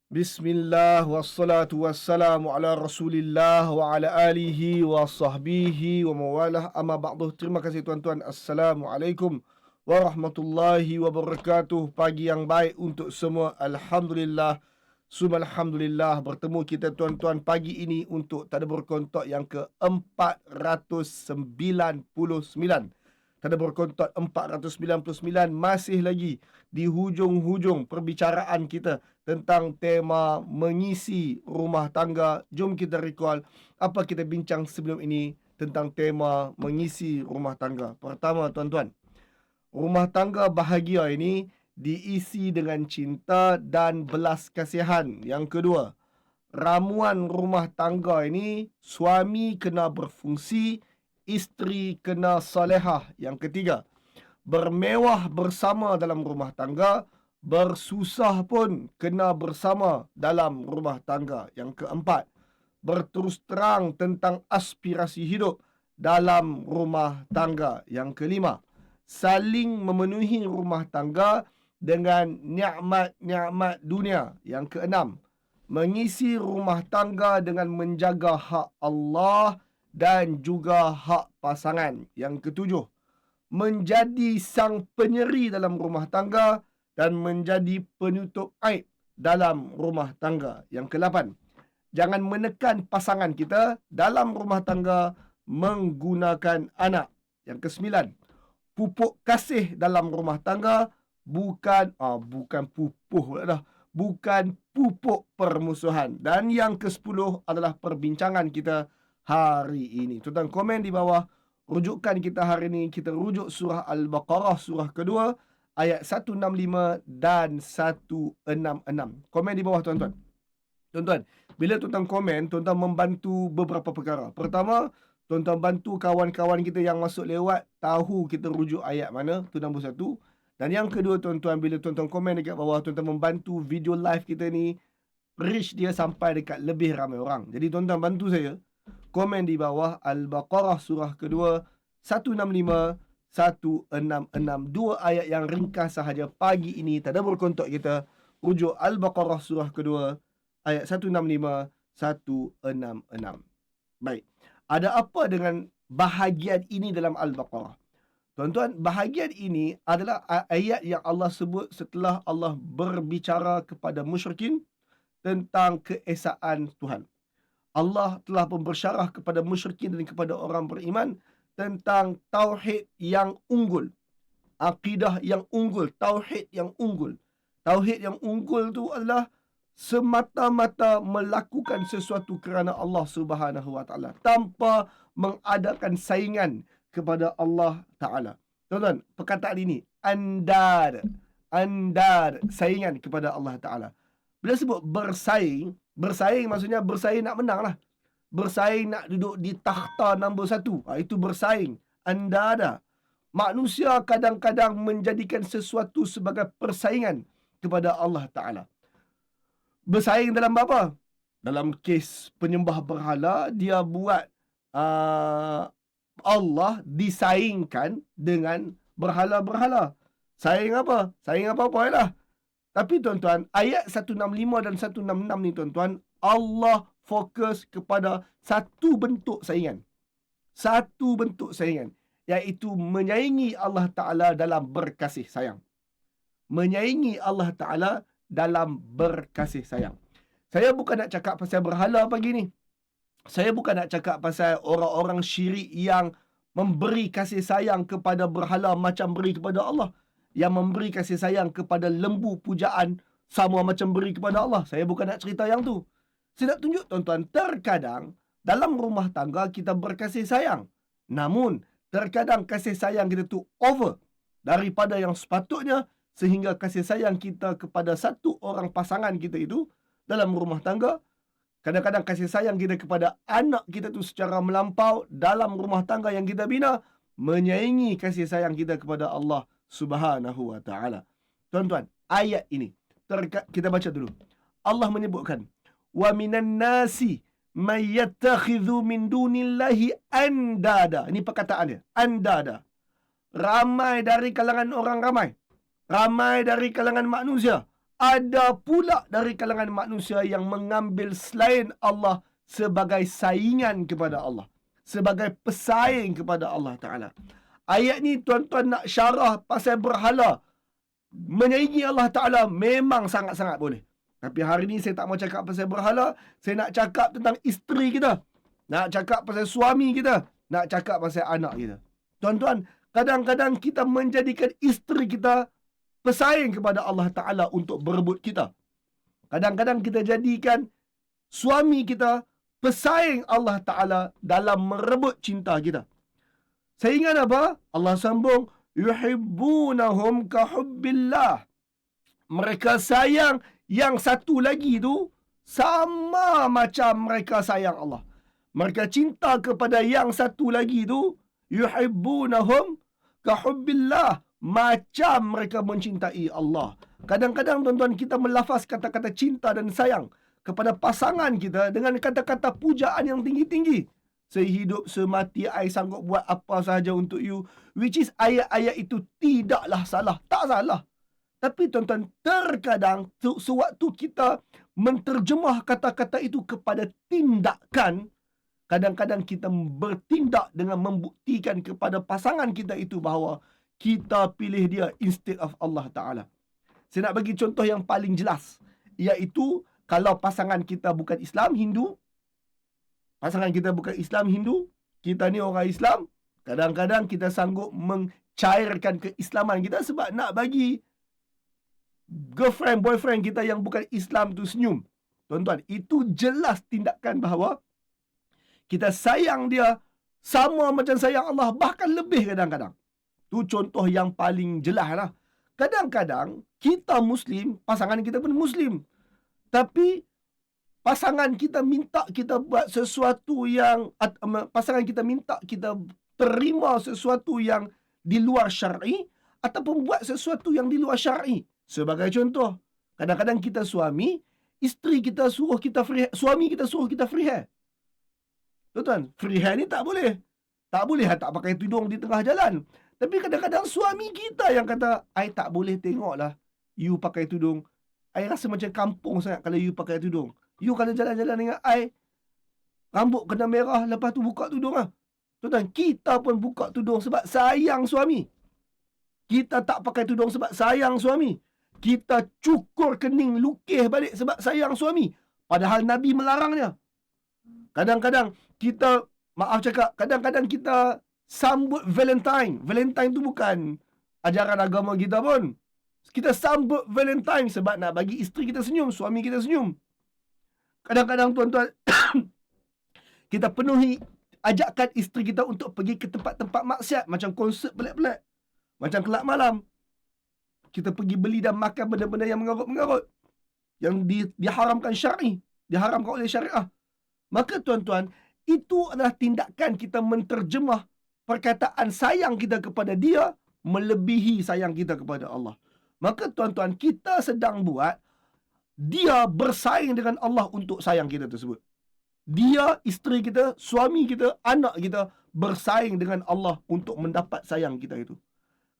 Bismillah wassalatu wassalamu ala Rasulillah wa ala alihi wa sahbihi wa mawalah amma ba'du. Terima kasih tuan-tuan. Assalamualaikum warahmatullahi wabarakatuh. Pagi yang baik untuk semua. Alhamdulillah. Alhamdulillah bertemu kita tuan-tuan pagi ini untuk Tadabbur Kontok yang ke-499. Tadabbur Kontok 499 masih lagi di hujung-hujung perbicaraan kita tentang tema mengisi rumah tangga. Jom kita recall apa kita bincang sebelum ini tentang tema mengisi rumah tangga. Pertama tuan-tuan, rumah tangga bahagia ini diisi dengan cinta dan belas kasihan. Yang kedua, ramuan rumah tangga ini suami kena berfungsi, isteri kena salehah. Yang ketiga, bermewah bersama dalam rumah tangga, bersusah pun kena bersama dalam rumah tangga. Yang keempat, berterus terang tentang aspirasi hidup dalam rumah tangga. Yang kelima, saling memenuhi rumah tangga dengan nikmat-nikmat dunia. Yang keenam, mengisi rumah tangga dengan menjaga hak Allah dan juga hak pasangan. Yang ketujuh, menjadi sang penyeri dalam rumah tangga dan menjadi penutup aib dalam rumah tangga. Yang ke-8, jangan menekan pasangan kita dalam rumah tangga menggunakan anak. Yang ke-9, pupuk kasih dalam rumah tangga bukan pupuk permusuhan. Dan yang ke-10 adalah perbincangan kita hari ini. Tuan-tuan komen di bawah. Rujukan kita hari ini, kita rujuk surah Al-Baqarah, surah kedua, ayat 165 dan 166. Komen di bawah tuan-tuan. Tuan-tuan, bila tuan-tuan komen, tuan-tuan membantu beberapa perkara. Pertama, tuan-tuan bantu kawan-kawan kita yang masuk lewat tahu kita rujuk ayat mana, tu nombor satu. Dan yang kedua tuan-tuan, bila tuan-tuan komen dekat bawah, tuan-tuan membantu video live kita ni reach dia sampai dekat lebih ramai orang. Jadi tuan-tuan bantu saya komen di bawah Al-Baqarah surah kedua 165 166, dua ayat yang ringkas sahaja pagi ini. Tadabbur Kontok kita rujuk Al-Baqarah surah kedua ayat 165 166. Baik, ada apa dengan bahagian ini dalam Al-Baqarah? Tuan-tuan, bahagian ini adalah ayat yang Allah sebut setelah Allah berbicara kepada musyrikin tentang keesaan Tuhan. Allah telah bersyarah kepada musyrikin dan kepada orang beriman tentang tauhid yang unggul, akidah yang unggul, tauhid yang unggul. Tauhid yang unggul tu adalah semata-mata melakukan sesuatu kerana Allah Subhanahu Wa Taala tanpa mengadakan saingan kepada Allah Taala. Tuan-tuan, perkataan ini andar, saingan kepada Allah Taala. Bila sebut bersaing maksudnya bersaing nak menang lah. Bersaing nak duduk di takhta nombor 1. Itu bersaing. Anda ada. Manusia kadang-kadang menjadikan sesuatu sebagai persaingan kepada Allah Ta'ala. Bersaing dalam apa? Dalam kes penyembah berhala, dia buat Allah disaingkan dengan berhala-berhala. Saing apa? Saing apa-apa lah. Tapi tuan-tuan, ayat 165 dan 166 ni tuan-tuan, Allah fokus kepada satu bentuk saingan. Satu bentuk saingan, iaitu menyaingi Allah Ta'ala dalam berkasih sayang. Menyaingi Allah Ta'ala dalam berkasih sayang. Saya bukan nak cakap pasal berhala pagi ni. Saya bukan nak cakap pasal orang-orang syirik yang memberi kasih sayang kepada berhala macam beri kepada Allah. Yang memberi kasih sayang kepada lembu pujaan sama macam beri kepada Allah. Saya bukan nak cerita yang tu. Saya nak tunjuk tuan-tuan, terkadang dalam rumah tangga kita berkasih sayang. Namun, terkadang kasih sayang kita tu over daripada yang sepatutnya, sehingga kasih sayang kita kepada satu orang pasangan kita itu dalam rumah tangga, kadang-kadang kasih sayang kita kepada anak kita tu secara melampau dalam rumah tangga yang kita bina, menyaingi kasih sayang kita kepada Allah Subhanahu Wa Ta'ala. Tuan-tuan, ayat ini kita baca dulu. Allah menyebutkan, wa minan nasi may yattakhidhu min dunillahi andada. Ini perkataan dia, andada. Ramai dari kalangan orang ramai dari kalangan manusia ada pula dari kalangan manusia yang mengambil selain Allah sebagai saingan kepada Allah, sebagai pesaing kepada Allah Ta'ala. Ayat ni tuan-tuan nak syarah pasal berhala menyaingi Allah Ta'ala memang sangat-sangat boleh. Tapi hari ni saya tak mau cakap pasal berhala. Saya nak cakap tentang isteri kita, nak cakap pasal suami kita, nak cakap pasal anak kita. Tuan-tuan, kadang-kadang kita menjadikan isteri kita pesaing kepada Allah Ta'ala untuk berebut kita. Kadang-kadang kita jadikan suami kita pesaing Allah Ta'ala dalam merebut cinta kita. Saya ingat apa? Allah sambung, yuhibbunahum kahubbillah. Mereka sayang yang satu lagi tu sama macam mereka sayang Allah. Mereka cinta kepada yang satu lagi tu, yuhibbunahum kahubbillah, macam mereka mencintai Allah. Kadang-kadang tuan-tuan kita melafaz kata-kata cinta dan sayang kepada pasangan kita dengan kata-kata pujaan yang tinggi-tinggi. Sehidup semati I sanggup buat apa sahaja untuk you. Which is ayat-ayat itu tidaklah salah. Tak salah. Tapi tuan-tuan, terkadang sewaktu kita menterjemah kata-kata itu kepada tindakan, kadang-kadang kita bertindak dengan membuktikan kepada pasangan kita itu bahawa kita pilih dia instead of Allah Ta'ala. Saya nak bagi contoh yang paling jelas, iaitu kalau pasangan kita bukan Islam, Hindu, kita ni orang Islam, kadang-kadang kita sanggup mencairkan keislaman kita sebab nak bagi girlfriend, boyfriend kita yang bukan Islam tu senyum. Tuan-tuan, itu jelas tindakan bahawa kita sayang dia sama macam sayang Allah, bahkan lebih kadang-kadang. Tu contoh yang paling jelas lah. Kadang-kadang kita Muslim, pasangan kita pun Muslim, tapi pasangan kita minta kita buat sesuatu yang, pasangan kita minta kita terima sesuatu yang di luar syar'i ataupun buat sesuatu yang di luar syar'i. Sebagai contoh, kadang-kadang kita suami, isteri kita suruh kita free, suami kita suruh kita free hair. Tuan-tuan, free hair ni tak boleh. Tak boleh tak pakai tudung di tengah jalan. Tapi kadang-kadang suami kita yang kata, I tak boleh tengoklah you pakai tudung. I rasa macam kampung sangat kalau you pakai tudung. You kalau jalan-jalan dengan I, rambut kena merah, lepas tu buka tudung lah. Tuan-tuan, kita pun buka tudung sebab sayang suami. Kita tak pakai tudung sebab sayang suami. Kita cukur kening, lukis balik sebab sayang suami. Padahal Nabi melarangnya. Kadang-kadang kita, kadang-kadang kita sambut Valentine. Valentine tu bukan ajaran agama kita pun. Kita sambut Valentine sebab nak bagi isteri kita senyum, suami kita senyum. Kadang-kadang tuan-tuan, kita penuhi ajakan isteri kita untuk pergi ke tempat-tempat maksiat, macam konsert pelik-pelik, macam kelab malam. Kita pergi beli dan makan benda-benda yang mengarut-mengarut, yang diharamkan syar'i, diharamkan oleh syariah. Maka tuan-tuan, itu adalah tindakan kita menterjemah perkataan sayang kita kepada dia melebihi sayang kita kepada Allah. Maka tuan-tuan, kita sedang buat dia bersaing dengan Allah untuk sayang kita tersebut. Dia, isteri kita, suami kita, anak kita bersaing dengan Allah untuk mendapat sayang kita itu.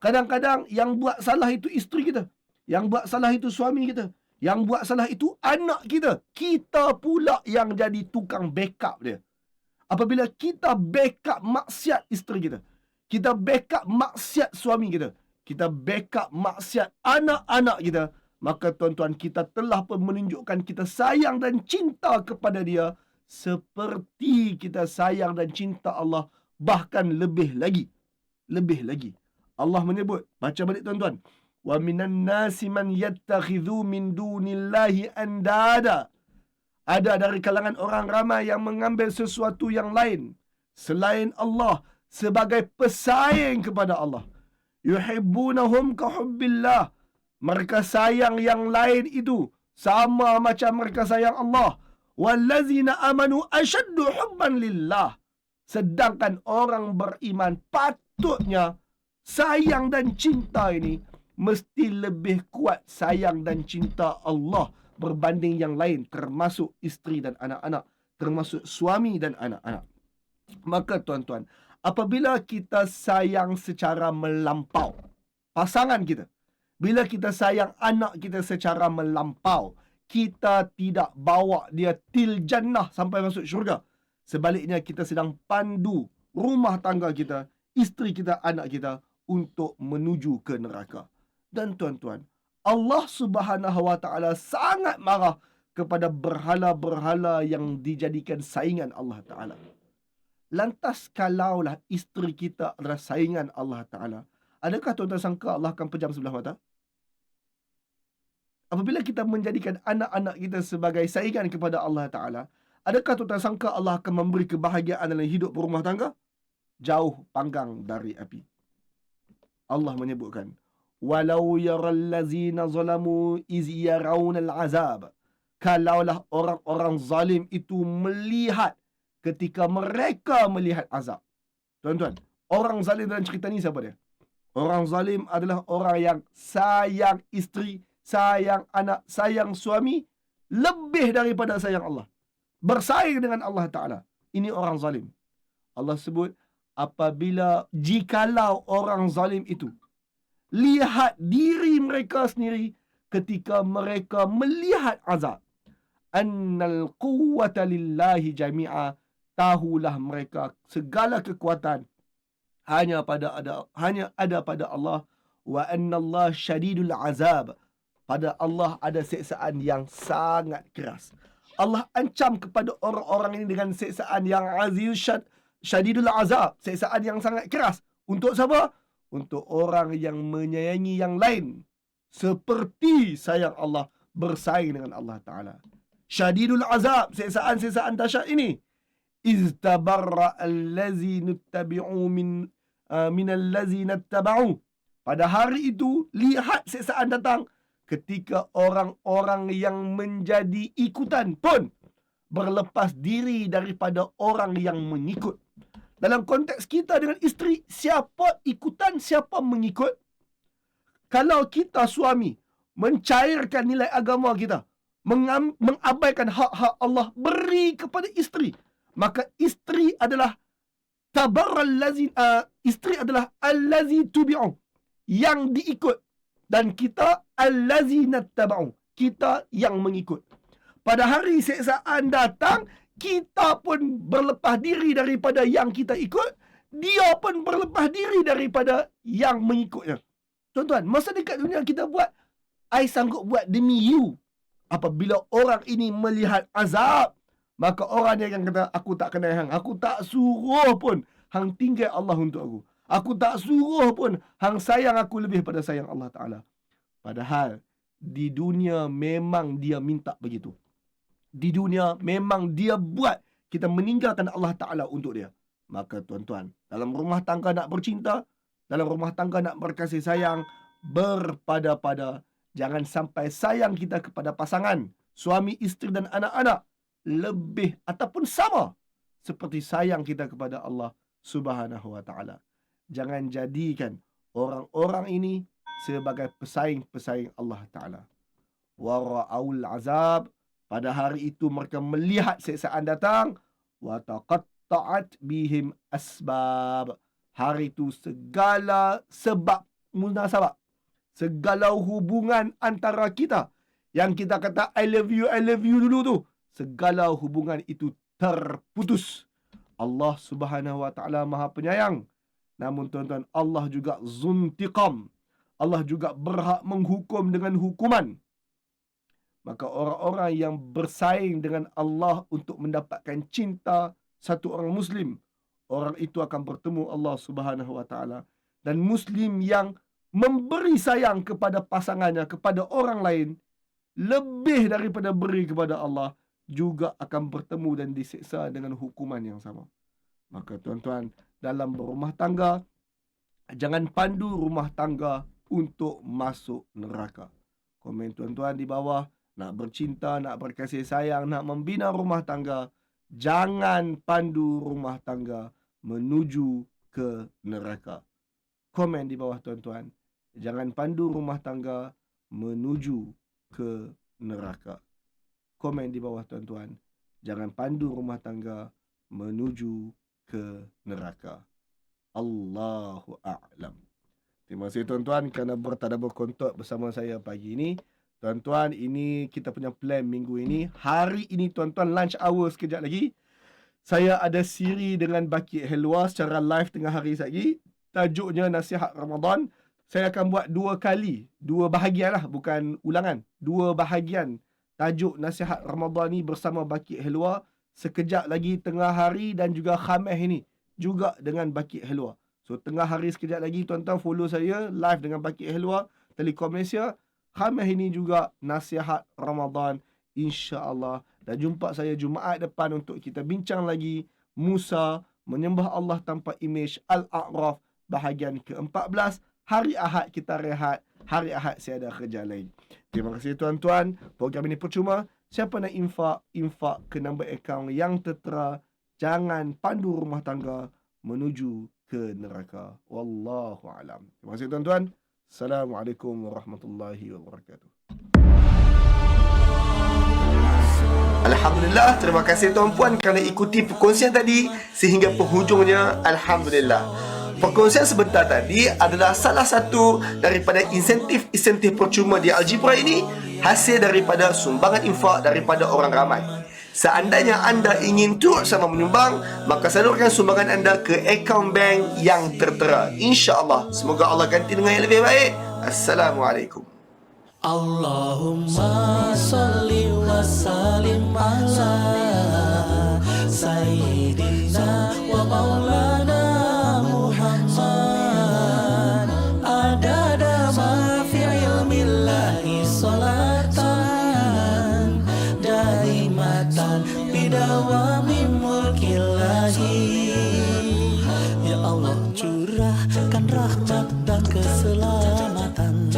Kadang-kadang yang buat salah itu isteri kita, yang buat salah itu suami kita, yang buat salah itu anak kita. Kita pula yang jadi tukang backup dia. Apabila kita backup maksiat isteri kita, kita backup maksiat suami kita, kita backup maksiat anak-anak kita, maka tuan-tuan, kita telah pun menunjukkan kita sayang dan cinta kepada dia seperti kita sayang dan cinta Allah, bahkan lebih lagi. Lebih lagi. Allah menyebut, baca balik tuan-tuan, wa minan nasi man yattakhidhu min dunillahi andada. Ada dari kalangan orang ramai yang mengambil sesuatu yang lain selain Allah sebagai pesaing kepada Allah. Yuhibbunahum kahubbillah. Mereka sayang yang lain itu sama macam mereka sayang Allah. Wallazina amanu ashaddu hubban lillah. Sedangkan orang beriman patutnya sayang dan cinta ini mesti lebih kuat sayang dan cinta Allah berbanding yang lain, termasuk isteri dan anak-anak, termasuk suami dan anak-anak. Maka tuan-tuan, apabila kita sayang secara melampau pasangan kita Bila kita sayang anak kita secara melampau, kita tidak bawa dia til jannah sampai masuk syurga. Sebaliknya kita sedang pandu rumah tangga kita, isteri kita, anak kita untuk menuju ke neraka. Dan tuan-tuan, Allah Subhanahu Wa Taala sangat marah kepada berhala-berhala yang dijadikan saingan Allah Taala. Lantas kalaulah isteri kita adalah saingan Allah Taala, adakah tuan-tuan sangka Allah akan pejam sebelah mata? Apabila kita menjadikan anak-anak kita sebagai saingan kepada Allah Ta'ala, adakah tuan-tuan sangka Allah akan memberi kebahagiaan dalam hidup berumah tangga? Jauh panggang dari api. Allah menyebutkan, walau yaral lazina zalamu iz yarawna al-azab. Kalaulah orang-orang zalim itu melihat ketika mereka melihat azab. Tuan-tuan, orang zalim dalam cerita ni siapa dia? Orang zalim adalah orang yang sayang isteri, sayang anak, sayang suami lebih daripada sayang Allah. Bersaing dengan Allah Ta'ala. Ini orang zalim. Allah sebut, jikalau orang zalim itu lihat diri mereka sendiri ketika mereka melihat azab. Annal quwwata lillahi jami'a. Tahulah mereka segala kekuatan hanya ada pada Allah. Wa annallah syadidul azab. Pada Allah ada siksaan yang sangat keras. Allah ancam kepada orang-orang ini dengan siksaan yang syadidul azab. Siksaan yang sangat keras. Untuk siapa? Untuk orang yang menyayangi yang lain. Seperti sayang Allah, bersaing dengan Allah Ta'ala. Syadidul azab, siksaan-siksaan dahsyat ini. Iztabarra allazi nuttabi'u minallazi nattaba'u. Pada hari itu, lihat siksaan datang ketika orang-orang yang menjadi ikutan pun berlepas diri daripada orang yang mengikut. Dalam konteks kita dengan isteri, siapa ikutan, siapa mengikut? Kalau kita suami mencairkan nilai agama kita, mengabaikan hak-hak Allah beri kepada isteri, maka isteri adalah isteri adalah allazi tubi'u, yang diikut, dan kita allazi nattaba'u, kita yang mengikut. Pada hari siksaan datang, kita pun berlepas diri daripada yang kita ikut, dia pun berlepas diri daripada yang mengikutnya. Tuan-tuan, masa dekat dunia kita buat, I sanggup buat demi you. Apabila orang ini melihat azab, maka orang yang kata, aku tak kenal hang, aku tak suruh pun hang tinggal Allah untuk aku. Aku tak suruh pun hang sayang aku lebih pada sayang Allah Ta'ala. Padahal di dunia memang dia minta begitu. Di dunia memang dia buat kita meninggalkan Allah Ta'ala untuk dia. Maka tuan-tuan, dalam rumah tangga nak bercinta, dalam rumah tangga nak berkasih sayang, berpada-pada. Jangan sampai sayang kita kepada pasangan, suami, isteri dan anak-anak lebih ataupun sama seperti sayang kita kepada Allah Subhanahu Wa Ta'ala. Jangan jadikan orang-orang ini sebagai pesaing-pesaing Allah Ta'ala. Wara'aul azab. Pada hari itu mereka melihat siksaan datang. Wa taqatta'at bihim asbab. Hari itu segala sebab munasabah, segala hubungan antara kita yang kita kata I love you dulu tu, segala hubungan itu terputus. Allah Subhanahu Wa Ta'ala Maha Penyayang. Namun tuan-tuan, Allah juga zuntiqam. Allah juga berhak menghukum dengan hukuman. Maka orang-orang yang bersaing dengan Allah untuk mendapatkan cinta satu orang Muslim, orang itu akan bertemu Allah Subhanahu Wa Ta'ala. Dan Muslim yang memberi sayang kepada pasangannya, kepada orang lain, lebih daripada beri kepada Allah, juga akan bertemu dan disiksa dengan hukuman yang sama. Maka tuan-tuan, dalam berumah tangga, jangan pandu rumah tangga untuk masuk neraka. Komen tuan-tuan di bawah. Nak bercinta, nak berkasih sayang, nak membina rumah tangga, jangan pandu rumah tangga menuju ke neraka. Komen di bawah tuan-tuan. Jangan pandu rumah tangga menuju ke neraka. Komen di bawah tuan-tuan. Jangan pandu rumah tangga menuju ke neraka. Allahu a'lam. Terima kasih tuan-tuan kerana bertadabbur kontot bersama saya pagi ini. Tuan-tuan, ini kita punya plan minggu ini. Hari ini tuan-tuan, lunch hour sekejap lagi. Saya ada siri dengan Bakit Helwa secara live tengah hari lagi. Tajuknya Nasihat Ramadan. Saya akan buat 2 kali. 2 bahagian lah, bukan ulangan. 2 bahagian tajuk Nasihat Ramadan ni bersama Bakit Helwa. Sekejap lagi tengah hari dan juga Khamis ini. Juga dengan Bakit Helwa. So, tengah hari sekejap lagi, tuan-tuan follow saya live dengan Bakit Helwa, Telekom Malaysia. Khamis ini juga Nasihat Ramadan, insya-Allah. Dan jumpa saya Jumaat depan untuk kita bincang lagi Musa menyembah Allah tanpa imej, Al-A'raf bahagian ke-14. Hari Ahad kita rehat, hari Ahad saya ada kerja lain. Terima kasih tuan-tuan. Program ini percuma. Siapa nak infak ke nombor akaun yang tertera. Jangan pandu rumah tangga menuju ke neraka. Wallahu alam. Terima kasih tuan-tuan. Assalamualaikum warahmatullahi wabarakatuh. Alhamdulillah, terima kasih tuan-puan kerana ikuti perkongsian tadi sehingga penghujungnya. Alhamdulillah. Perkongsian sebentar tadi adalah salah satu daripada insentif percuma di Algebra ini, hasil daripada sumbangan infak daripada orang ramai. Seandainya anda ingin turut sama menyumbang, maka salurkan sumbangan anda ke akaun bank yang tertera. InsyaAllah. Semoga Allah ganti dengan yang lebih baik. Assalamualaikum. Allahumma salli wa sallim ala Sayyidina wa maulana Muhammad. Adada ma fi ilmillahi salatan daimatan bidawami mulkillahi. Ya Allah, curahkan rahmat dan keselamatan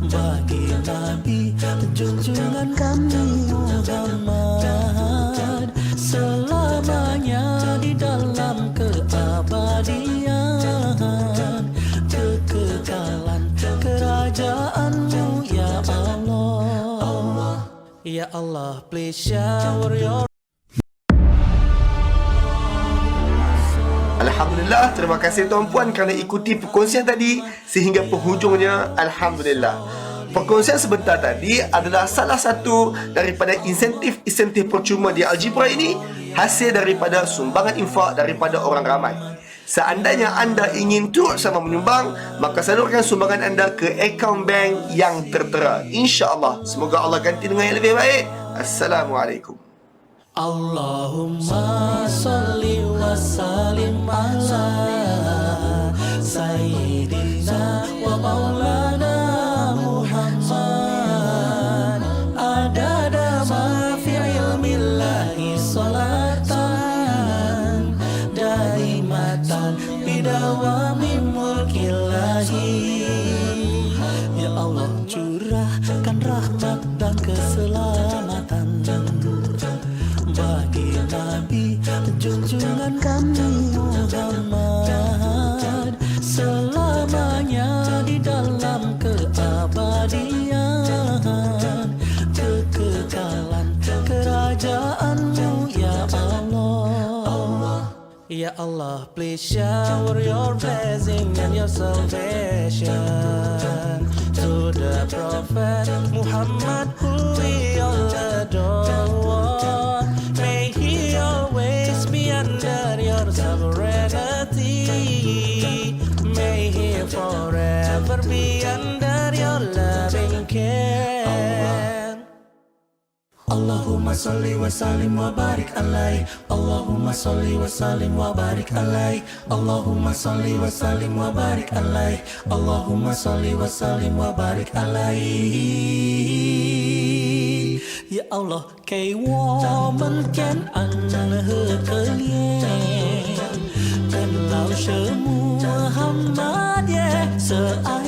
bagi Nabi junjungan kami Muhammad, selamanya di dalam keabadian, kekekalan kerajaan-Mu ya Allah. Ya Allah, please shower your. Alhamdulillah, terima kasih tuan-puan kerana ikuti perkongsian tadi sehingga penghujungnya. Alhamdulillah. Perkongsian sebentar tadi adalah salah satu daripada insentif percuma di Algebra ini, hasil daripada sumbangan infak daripada orang ramai. Seandainya anda ingin turut sama menyumbang, maka salurkan sumbangan anda ke akaun bank yang tertera. InsyaAllah. Semoga Allah ganti dengan yang lebih baik. Assalamualaikum. Allahumma salli wa sallim ala Sayyidina wa maulana Muhammad. Adada ma fi ilmillahi salatan daimatan bidawami mulkillahi. Ya Allah, curahkan rahmat dan keselamatan bagi Nabi junjungan kami Muhammad, selamanya di dalam keabadian, kekekalan kerajaan-Mu ya Allah. Ya Allah, please shower your blessing and your salvation to the Prophet Muhammad, who we all adore. May he always be under your sovereignty. May he forever be under your loving care. Allahumma salli wa sallim wa barik alaih. Allahumma salli wa sallim wa barik alaih. Allahumma salli wa sallim wa barik alaih. Allahumma salli wa sallim wa barik alaih. Ya Allah, 给我们点安和可怜，跟老舍穆罕默德是爱